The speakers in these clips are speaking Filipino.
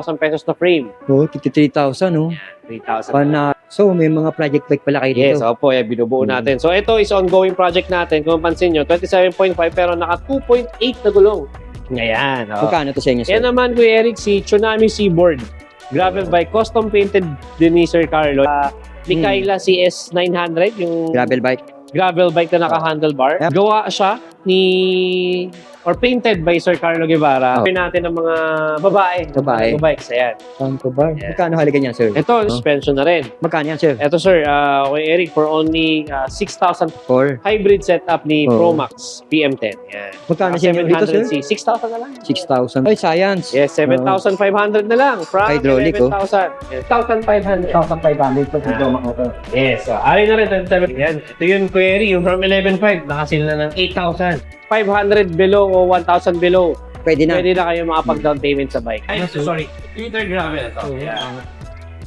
pesos na frame. Oh, 53,000, no? 3,000. So, may mga project bike pala kayo dito. Yes, opo, binubuo natin. So, ito is ongoing project natin. Kung mapansin nyo, 27.5 pero naka 2.8 na gulong. Ngayon, Magkano to sa inyo, sir? Yan naman, Kuya Eric, si Tsunami Seaboard. Gravel bike, custom painted din ni Sir Carlo. Mikaela CS 900, yung Gravel bike. gravel bike na naka-handlebar. Yep. Gawa siya or painted by Sir Carlo Guevara. Pin natin ng mga babae. Babae. Bikes, ayan. Handlebar. Yeah. Magkano halaga niyan, sir? Ito, suspension na rin. Magkano yan, sir? Ito, sir, Kuya Eric, for only 6,000 For hybrid setup ni Oh. Pro Max PM10. Yan. magkano siya dito, sir? 6,000 na lang. 6,000. Ay, science. Yes, 7,500 na lang. From Hydraulic, 11,000. Yes, 1,500. 1,500 pa dito, mga Yes, so, ari na rin, 27. Yan. Ito yun, Kuya Eric, yung from 11,500, nakasil na ng 8,000. 500 below o 1,000 below. Pwede na. Pwede na kayo makapag-down payment sa bike. Ay, sorry. Twitter Gravel ito. Yeah.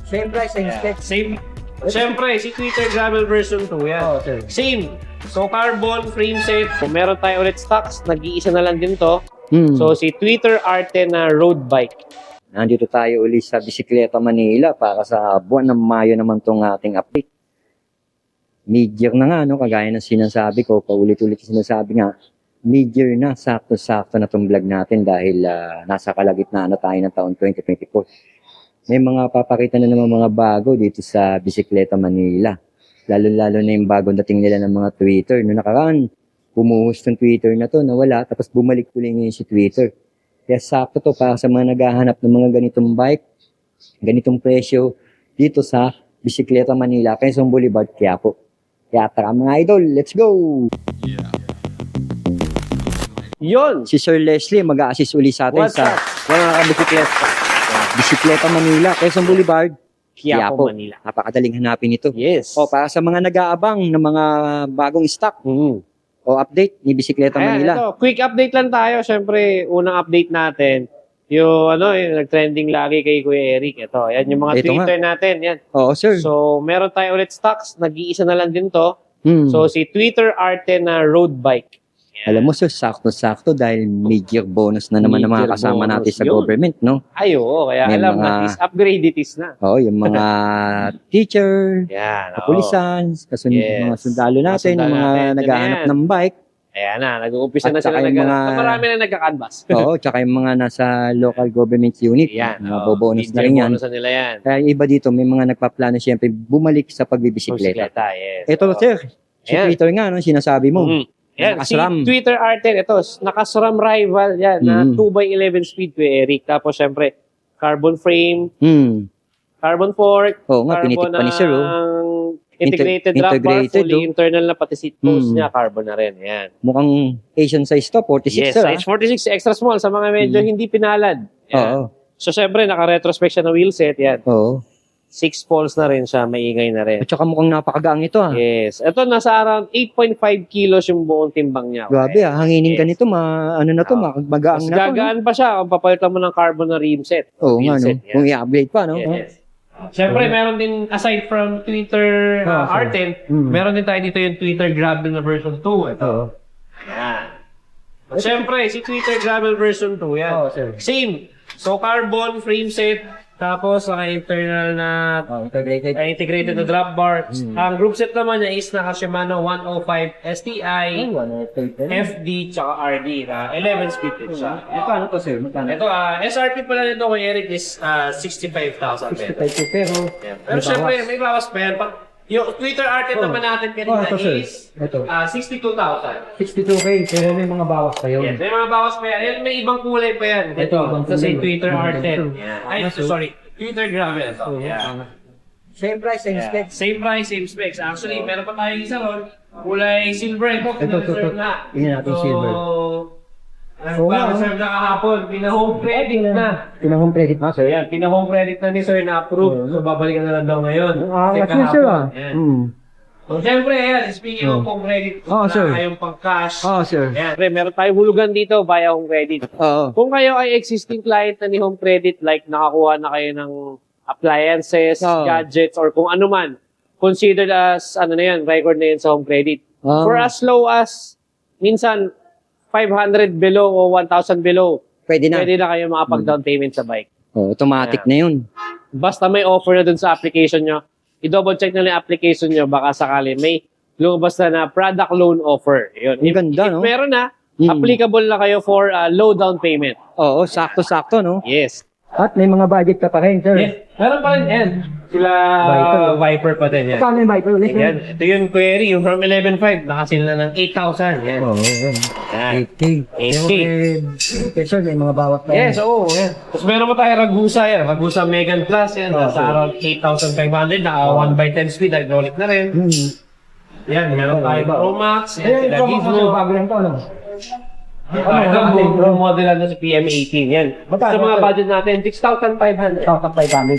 Same price and spec. Same. Siyempre, si Twitter Gravel version 2, yan. Oh, sir. Same. So, carbon, frame set. Kung meron tayo ulit stocks, nag-iisa na lang din to. So, So, si Twitter Arte na road bike. nandito tayo ulit sa Bisikleta Manila para sa buwan ng Mayo naman tong ating update. Mid-year na nga, no? Kagaya ng sinasabi ko, paulit-ulit yung sinasabi nga, mid-year na, sakto-sakto na tong vlog natin dahil nasa kalagitnaan na tayo ng taon 2024. May mga papakita na naman mga bago dito sa Bisikleta Manila. Lalo-lalo na yung bagong dating nila ng mga Twitter. Noong nakaraan, bumuhos ng Twitter na to, nawala, tapos bumalik tuloy ngayon si Twitter. Kaya sakto to para sa mga naghahanap ng mga ganitong bike, ganitong presyo, dito sa Bisikleta Manila, Quezon Boulevard, Quiapo. Kaya tara mga idol, let's go! Yun! Si Sir Leslie mag-a-assist uli sa atin What's sa up? Mga kabisikleta. Bisikleta Manila, Quezon Boulevard, Quiapo, Manila. Napakadaling hanapin ito. Yes. O para sa mga nag-aabang ng mga bagong stock o update ni Bisikleta Ayan, Manila. ito. Quick update lang tayo. Siyempre, unang update natin, yung nag-trending lagi kay Kuya Eric. Ito, yan yung mga Ito Twitter natin. Yan. Oo, sir. So, meron tayo ulit stocks. Nag-iisa na lang din to. Hmm. So, si Twitter Arte na road bike. Yan. Alam mo, sir, sakto-sakto dahil mid-year bonus na naman ng mga Mid-year kasama natin bonus, sa yun. government, no? Ay, oo. Kaya May alam mga- na, is upgrade it is na. Oo, yung mga teacher, Yan. oo. kapulisan, Yes. mga sundalo natin, Mga yung mga sundalo natin, naghahanap yan. ng bike. Ayan na. Nag-uumpisa At na sila saka yung marami na nagka-canvas. Oo, tsaka yung mga nasa local government unit. Yan. Mga oo. bobonus na Mid-year rin yan. bonusan nila yan. Kaya yung iba dito, may mga nagpaplano siyempre bumalik sa pagbibisikleta. Bisikleta, yes. Ito, Oo. sir, si Ayan. Twitter nga, no, sinasabi mo. Yan, si Nakasram. Twitter Arte, ito, nakasram rival yan, na 2x11 speed to Eric. Tapos, syempre, carbon frame, carbon fork, Oo nga, pinitik pa ni sir, oh. integrated drop bar, integrated, fully oh. internal na pati seat post niya, carbon na rin. Yan. Mukhang Asian size to, 46 Yes, sir, size 46, extra small sa mga medyo hindi pinalad. Oo. Yan. So, syempre, naka-retrospect siya na wheelset, yan. Oo. 6 poles na rin siya, maingay na rin. At saka mukhang napakagaang ito, ah. Yes. Ito, nasa around 8.5 kilos yung buong timbang niya. Grabe, ah. Hanginin ka nito, ano na to, Oo. magaang Mas na to. gagaan pa siya kung papalitan mo ng carbon na rim set. Oo nga, no? Wheel set, yan. Kung i-upgrade pa, no? Yes. Siyempre, meron din, aside from Twitter Arten, meron din tayo dito yung Twitter Gravel na version 2. Ito. Oo. Yan. Siyempre, si Twitter Gravel version 2, yan. Oo, sir. Same. So, carbon, frame set, tapos naka-internal na integrated na drop bar. Ang group set naman niya is naka Shimano 105 STI, FD, tsaka RD. 11 speed din siya. Magkano to, sir? Magkano? Ito, SRP pala nito kay Eric is 65,000 pesos. 65 pero... Pero syempre, may bawas pa yan. Yung Twitter Arte naman natin kanina ito, sir. is Ito. 62,000. 62K, pero may mga bawas pa yun. Yes, may mga bawas pa yan. Yan, may ibang kulay pa yan. Ito, ibang Ito sa kulay. Twitter Arte. Ito. Ay, sorry. Twitter Gravel. Ito. Yeah. Same price, same Yeah. Same price, same specs. Actually, meron pa tayong isa ron. Kulay silver. Ito, Ito. na. Tingnan natin silver. Oo nga, Nag-reserve na kahapon. Pina-home credit na. Pinahong credit na, So yan, pina-home credit na ni sir na approve. So babalikan na lang daw ngayon. At Kasi sir, ah. Yan. So syempre, yan, speaking of home credit, Oh, sir. kayong pang-cash. Sir. Yan, pre, meron tayong hulugan dito via home credit. Oo. Kung kayo ay existing client na ni home credit, like nakakuha na kayo ng appliances, Oh. gadgets, or kung ano man, considered as, record na yun sa home credit. For as low as, minsan, 500 below o 1,000 below, Pwede na. pwede na kayo makapag-down payment sa bike. Oh, automatic na yun. Basta may offer na dun sa application nyo, i-double check na lang yung application nyo, baka sakali may lumabas na product loan offer. Yun. Ang ganda, no? If meron na, Hmm. applicable na kayo for low down payment. Oo, sakto-sakto, no? Yes. At may mga budget ka pa rin, sir. Yes. Meron pa rin yan. Sila Viper pa din yan. Kano yung Viper ulit? Yan. Ito yung query, yung from 11.5, nakasil na ng 8,000. Yan. Oo, yan. Yan. 8K. 8K. Okay, sir, may mga bawat pa. Yes, oo. Yan. Tapos meron pa tayo Ragusa yan. Ragusa Megan Plus yan. Nasa around 8,500. Naka 1x10 speed. Hydraulic na rin. Yan. Meron tayo Pro Max. Yan. Sila Gizmo. Bago lang to, ano? Ito, model na sa PM18. Yan. Sa mga budget natin, 6,500. 1,500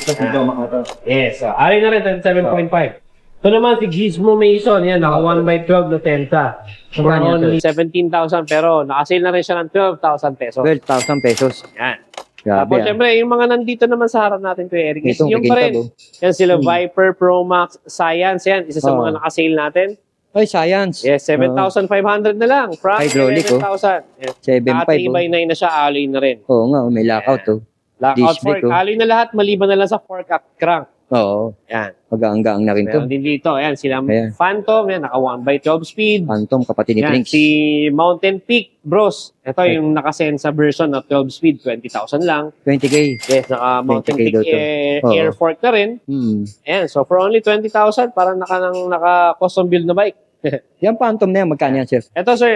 sa video mga to. Yes. Ari na rin, 7.5. Ito naman si Gizmo Mason. Yan. Naka 1x12 na Tensa. For Magkano only 17,000. Pero nakasale na rin siya ng 12,000 pesos. 12,000 pesos. Yan. Grabe, Tapos, ah. syempre, yung mga nandito naman sa harap natin, Kuya Eric, is Itong yung pa rin. kikintab, Yan sila, Viper, Pro Max, Science, yan. Isa sa Oh. mga nakasale natin. Ay, science. Yes, 7,500 na lang. From Hydraulic, oh. 11,000. Yes. 7.5. 3x9 na siya, alloy na rin. Oo nga, may lockout to. Lockout Disc brake, fork, oh. alloy na lahat, maliban na lang sa fork at crank. Oo, Yan. pag-aanggaang na rin to. Meron din dito. Ayan, sila Ayan. Phantom, yan, naka 1x12 speed. Phantom, kapatid ni Yan, Trinks. si Mountain Peak Bros. Ito yung nakasensa version na 12 speed, 20,000 lang. 20K. Yes, naka Mountain 20K Peak daw to. Oo. air fork na rin. Ayan, so for only 20,000, parang naka custom build na bike. Yan Phantom na yan, magkano yan, sir? Ito sir,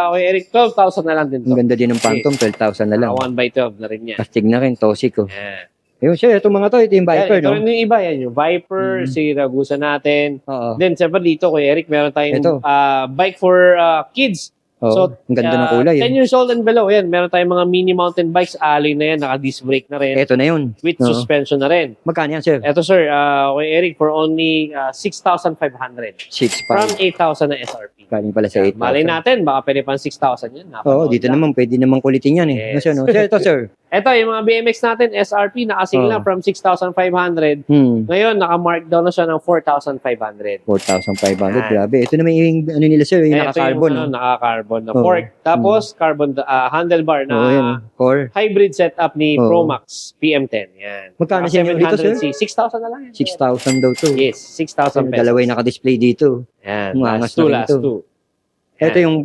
Kuya Eric, 12,000 na lang din Ang to. ganda din ng Phantom, 12,000 na lang. 1x12 na rin yan. Kastig na rin, Toxic ko. Yan. Ayun, sir, itong mga to, ito yung Viper, Ito no? rin yung iba, yan yung Viper, si Ragusa natin. Oo. Then, siyempre dito, Kuya Eric, meron Ito. tayong bike for kids. Oo, ang ganda ng kulay. 10 years old and below, yan. Meron tayong mga mini mountain bikes, alloy na yan, naka-disc brake na rin. Ito na yun. With Oo. suspension na rin. Magkano yan, sir? Ito sir, Kuya Eric, for only 6,500. 6,500. From 8,000 na SRP. Galing pala sa 8,000. Malay natin, baka pwede pang 6,000 yan. Oo, dito naman, pwede naman kulitin yan eh. Yes. No, sir, no? Sir, ito, sir. Ito, yung mga BMX natin, SRP, nakasing Oo. lang from 6,500. Ngayon, naka-markdown na siya ng 4,500. 4,500, Yan. grabe. Ito naman yung, ano nila, sir, yung Ito naka-carbon. yung no? naka-carbon na Oo. fork. Tapos, carbon handlebar na Oo, yan. Core. hybrid setup ni Oo. Promax PM10. Yan. Magkano Naka siya dito, sir? 700C. 6,000 na lang yan. 6,000 daw to. Yes, 6,000 pesos. Dalawa yung naka-display dito. Yan, Umangas last two, na rin last to. two. Ito yung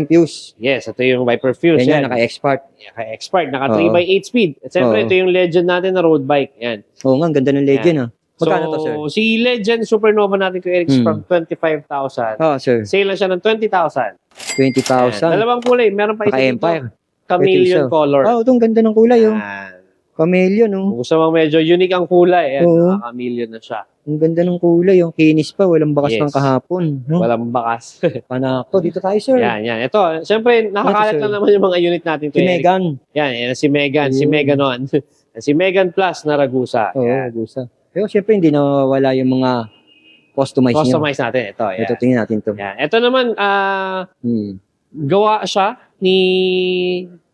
Fuse. Yes, ito yung Viper Fuse. Yan yan, Yan. naka-expert. Naka-expert, naka Oo. 3x8 speed. At siyempre, Oo. ito yung legend natin na road bike. Yan. Oo nga, ang ganda ng Legend ah. Magkano to, sir? So, si Legend Supernova natin ko Eric from 25,000. Oo, sir. Sale na siya ng 20,000. 20,000. Dalawang kulay. Meron pa isa dito. Naka-Empire. Chameleon Ito isa. color. Oo, itong ganda ng kulay oh. Yan. Chameleon oh. Kung gusto mong medyo unique ang kulay, yan, Oo. naka-chameleon na siya. Ang ganda ng kulay oh. Kinis pa, walang bakas Yes. ng kahapon. No? Walang bakas. Panako, dito tayo, sir. yan, yan. Ito, siyempre, nakakalat Ito, sir. lang naman yung mga unit natin. Si Megan. Yan, yan, si Megan. Si Ayun. Megan on. Si Megan Plus na Ragusa. Oo, Yan. gusa. Pero syempre, hindi nawawala yung mga customize niyo. Customize natin. Ito, yan. Ito, tingnan natin to. Yan. Ito naman, gawa siya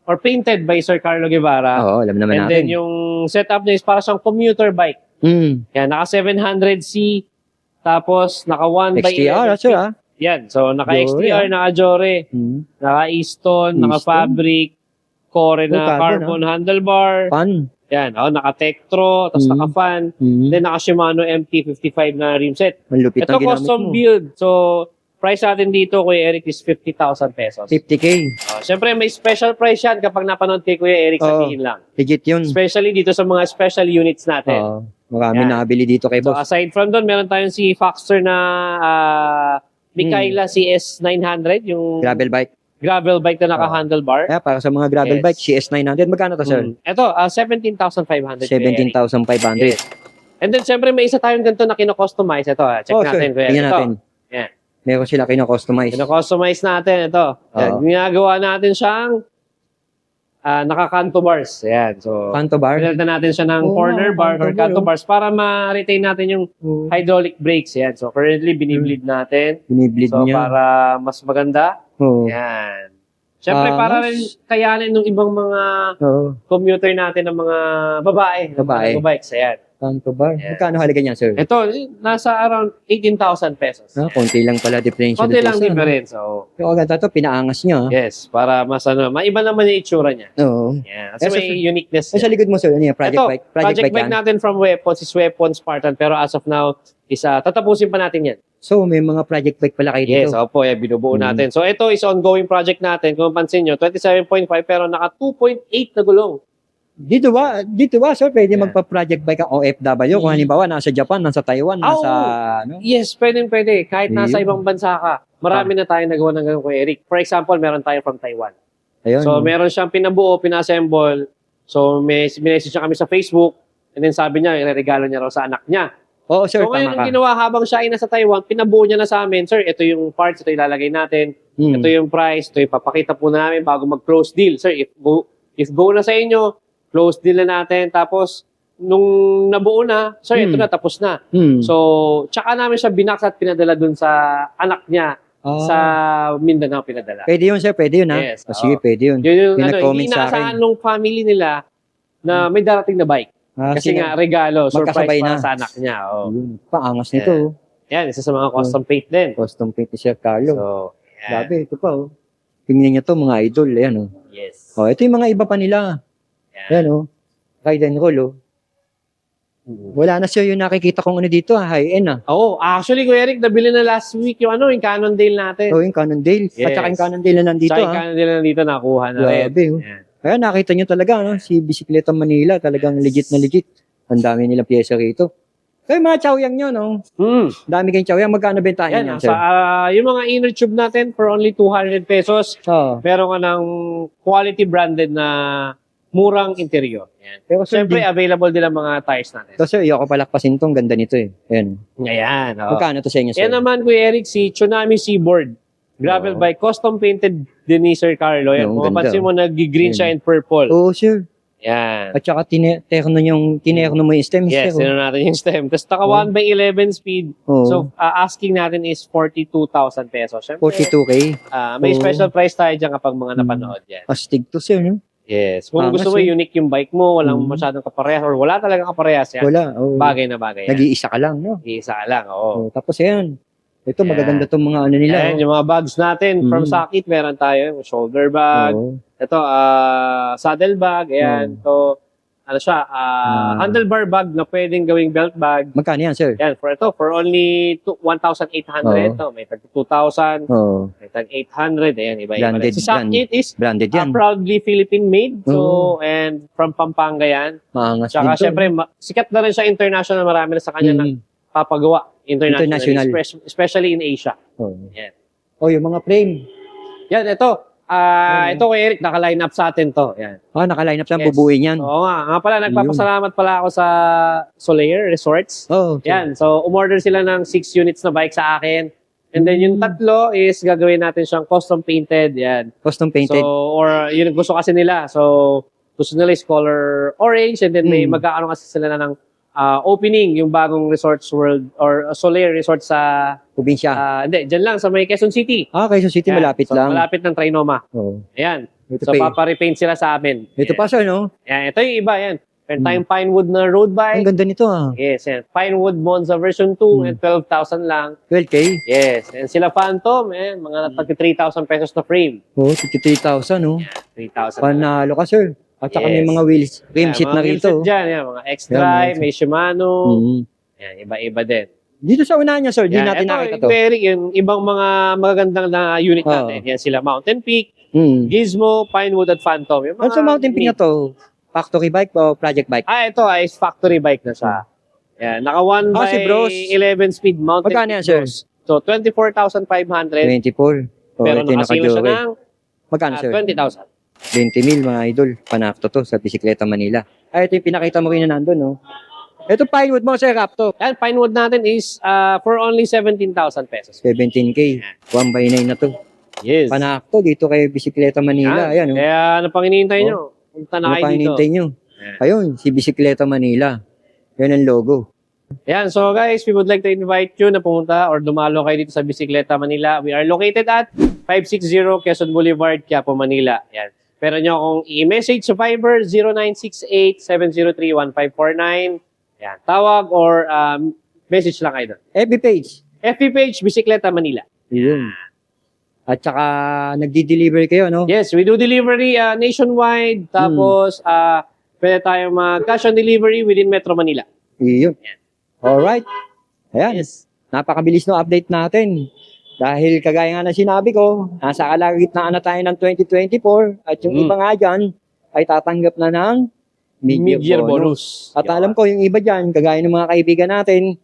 or painted by Sir Carlo Guevara. Oo, alam naman And then natin. yung setup niya is para siyang commuter bike. Yan, naka 700C, tapos naka 1 by XTR, 11 sir ah. Yan, so naka Jore, XTR, naka Jore, naka Easton, naka Easton. Fabric, Core na carbon, carbon handlebar. Pan. Yan, naka Tektro, tapos naka fan. Then naka Shimano MT55 na rim set. Ang lupit Ito ng ginamit custom mo. build. So, price natin dito, Kuya Eric, is 50,000 pesos. 50K. Siyempre, may special price yan kapag napanood kay Kuya Eric, Oo. sabihin lang. Legit yun. Especially dito sa mga special units natin. Oo. Marami Yan. nakabili dito kay So, boss. aside from doon, meron tayong si Foxter na Mikaela CS900, yung Gravel bike. gravel bike na naka-handlebar. Kaya para sa mga gravel Yes. bike, CS900. Magkano to, sir? Ito, 17,500. Kuya Eric. 17,500. Yes. And then, syempre, may isa tayong ganito na kino-customize. Ito, check Oh, natin. sir. Kuya. Tingnan Ito. natin. Yan. Meron sila kino-customize. Kino-customize natin. Ito. Yan. Oo. Ginagawa natin siyang naka-canto bars. Yan. So, Kanto bar. pinalitan natin siya ng Oo, corner bar or canto bar, canto oh. bars para ma-retain natin yung hydraulic brakes. Yan. So, currently, binibleed natin. Binibleed So, niya. para mas maganda. Oo. Yan. Siyempre, Ah, para mas- rin kayanin ng ibang mga Oo. commuter natin ng mga babae. Babae. Ng mga bikes. Ayan. Panto bar. Yes. Magkano halaga niya, sir? Ito, nasa around 18,000 pesos. Konti lang pala difference. Konti lang difference. Oo. Yung agad ito, pinaangas niya. Yes, para mas maiba naman yung itsura niya. Oo. Yan. Kasi may uniqueness Sa niya. likod mo, sir, ano yan? Project Ito, bike? project bike yan? natin from Weapons is Weapons Spartan, pero as of now, tatapusin pa natin yan. So, may mga project bike pala kayo dito. Yes, opo, binubuo Mm. natin. So ito is ongoing project natin. Kung pansin nyo, 27.5 pero naka 2.8 na gulong. Dito ba, sir, pwede Yeah. magpa-project bike ang OFW? Kung halimbawa, nasa Japan, nasa Taiwan, nasa, ano? Yes, pwede. Kahit nasa Ayun. ibang bansa ka. Marami na tayong nagawa ng ganun, Kuya Eric. For example, meron tayo from Taiwan. Ayun. So meron siyang pinabuo, pinassemble. So may message siya kami sa Facebook. And then sabi niya, ireregalo niya raw sa anak niya. Oo, sir, So ngayon, tama ang ka. ginawa habang siya ay nasa Taiwan, pinabuo niya na sa amin, sir, ito yung parts, ito ilalagay natin. Hmm. Ito yung price, ito yung papakita po namin bago mag-close deal. Sir, if go na sa inyo, close deal na natin. Tapos, nung nabuo na, sir, ito na, tapos na. Hmm. So, tsaka namin siya binaks at pinadala dun sa anak niya sa Mindanao pinadala. Pwede yun, sir, pwede yun, ha? Yes, Sige, pwede yun. Yun yung May ano, nag-comment hindi sa inaasahan akin. nung family nila na may darating na bike. Kasi nga, regalo, surprise magkasabay para na. sa anak niya. Oh. Yun. Paangas nito. oh. Yan, isa sa mga custom paint din. Custom paint ni Sir Carlo. So, yan. Grabe, ito pa, oh. Tingnan niyo to, mga idol. Ayan, oh. Yes. Oh, ito yung mga iba pa nila. Ayan, oh. Ride and roll, oh. Wala na, sir, yung nakikita kong ano dito, high-end, ah. Oo, actually, Kuya Eric, nabili na last week yung Cannondale natin. Oh, yung Cannondale. Yes. At saka yung Cannondale na nandito, Tsaka yung ah. Cannondale na nandito, nakuha na rin. Grabe, oh. Yan. Kaya nakita nyo talaga, no? Si Bisikleta Manila, talagang legit na legit. Ang dami nilang pyesa rito. Kaya mga chowyang nyo, no? Dami kayong chowyang. Magkano bentahan Yan, yan, sir? yung mga inner tube natin for only 200 pesos. Oo. Meron ka ng quality branded na murang interior. Yan. Pero sir, Siyempre, available din ang mga tires natin. ito, sir, ayoko palakpasin tong ganda nito, eh. Ayan. Ayan. Oo. Magkano to sa inyo, sir? Yan naman, Kuya Eric, si Tsunami Seaboard. Gravel Oo. bike, custom painted din ni Sir Carlo. Yan. Oo, Kung ganda. mapansin mo, nag-green siya Ayan. and purple. Oo, sir. Yan. At saka tinerno mo yung stem, Yes, sir. sino natin yung stem. Tapos naka 1/11 speed. Oo. So, asking natin is 42,000 pesos. Siyempre, 42K. may Oo. special price tayo dyan kapag mga napanood yan. Astig to, sir, no? Yes. Kung Angas, gusto mo, eh. unique yung bike mo, walang Mm. masyadong kaparehas or wala talagang kaparehas yan. Wala. Oo. Bagay na bagay yan. Nag-iisa ka lang, no? Isa ka lang, oo. Oo. Tapos, ayan. Ito, Ayan. magaganda tong mga ano nila. Ayan, yung mga bags natin. From Mm. Sakit, meron tayo. Yung shoulder bag. Oo. Ito, saddle bag. Ayan. So, ano siya, handlebar bag na pwedeng gawing belt bag. Magkano yan, sir? Yan, for only 1,800. To, may tag 2,000, Oo. may tag 800. Ayan, iba-iba. Branded, Si Sakit is Branded yan. proudly Philippine made. So, Oo. and from Pampanga yan. Maangas Tsaka din to. syempre, sikat na rin siya international. Marami na sa kanya na Mm. papagawa international. International. Especially in Asia. Oo. Yan. Oh, yung mga frame. Yan, ito. Ito kay Eric, naka-line up sa atin to. Yan. Naka-line up saan Yes. bubuin yan. Oo nga. Nga pala, nagpapasalamat pala ako sa Soleil Resorts. Oh, Yan. So, umorder sila ng 6 units na bike sa akin. And then, yung tatlo is gagawin natin siyang custom painted. Yan. Custom painted. So, or yun gusto kasi nila. So, gusto nila is color orange and then may Mm. magkakaroon kasi sila na ng opening yung bagong Resorts World or Soleil Resort sa Probinsya. hindi, dyan lang sa may Quezon City. Quezon City, Yan. malapit So, lang. Malapit ng Trinoma. Oh. Ayan. Ito So, pa, paparepaint sila sa amin. ito pa, sir, no? Yan. Ito yung iba, yan. Meron tayong Pinewood na road Ang bike. ganda nito, ah. Yes, yan. Pinewood Monza version 2 Mm. and 12,000 lang. 12K. Yes. And sila Phantom, mga tag 3,000 pesos na frame. Oh, 53,000, no? 3,000. Panalo ka, sir. At saka may Yes. mga wheels, rim Yan, sheet mga na wheel rito. set dyan, yan. Mga X-Drive, Yan, may Shimano. Mhm. Yan, iba-iba din. Dito sa unahan niya, sir, di Yan, natin ito, nakita to. Very, yung ibang mga magagandang na unit Oo. natin. Yan sila Mountain Peak, Hmm. Gizmo, Pinewood at Phantom. Yung Ano sa mountain peak na to? Factory bike o project bike? Ito ay factory bike na siya. Yan, naka 1 si by Bros. 11 speed mountain. Magkano yan, Peak sir? Bros. So, 24,500. 24. Oh, Pero ito yung nakasilo siya naka-joy. ng Magkano, sir? 20,000. 20 mil, mga idol. Panakto to sa Bisikleta Manila. Ito yung pinakita mo rin na nandun, no? Ito Pinewood mo, sir, Raptor. Yan, Pinewood natin is for only 17,000 pesos. 17K. 1x9 na to. Yes. Panakto dito kay Bisikleta Manila. Ayan, oh. Kaya ano pang hinihintay nyo? Punta na Ano kayo pa dito. hinihintay nyo? Yan. Ayun, si Bisikleta Manila. Yan ang logo. Yan, so guys, we would like to invite you na pumunta or dumalo kayo dito sa Bisikleta Manila. We are located at 560 Quezon Boulevard, Quiapo, Manila. Yan. Pero nyo akong i-message sa Viber 0968-703-1549. Yan. Tawag or message lang kayo doon. FB page. FB page, Bisikleta Manila. Yun. At saka, nagdi-deliver kayo, no? Yes, we do delivery nationwide. Tapos, pwede tayo mag-cash on delivery within Metro Manila. Yun. Alright. Ayan. Yes. Napakabilis no update natin. Dahil kagaya nga na sinabi ko, nasa kalagitnaan na tayo ng 2024 at yung iba nga dyan ay tatanggap na ng Mid-year bonus. bonus. At alam ko yung iba dyan, kagaya ng mga kaibigan natin,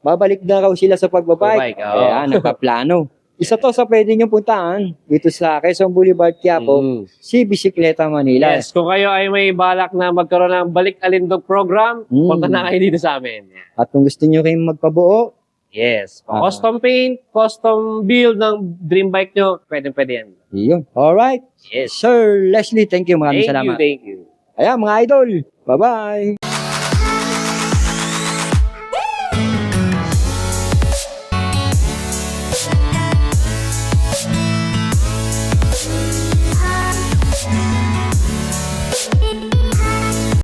babalik na raw sila sa pagbabike. Pagbabike, oo. Kaya nagpaplano. Isa to sa pwede nyo puntahan dito sa Quezon Boulevard, Quiapo, si Bisikleta Manila. Yes, kung kayo ay may balak na magkaroon ng Balik Alindog program, punta na kayo dito sa amin. At kung gusto nyo kayong magpabuo, Yes. Custom paint, custom build ng dream bike nyo, pwede yan. yun. Alright. Yes. Sir Leslie, thank you. Maraming salamat. Thank you. Ayan, mga idol. Bye-bye.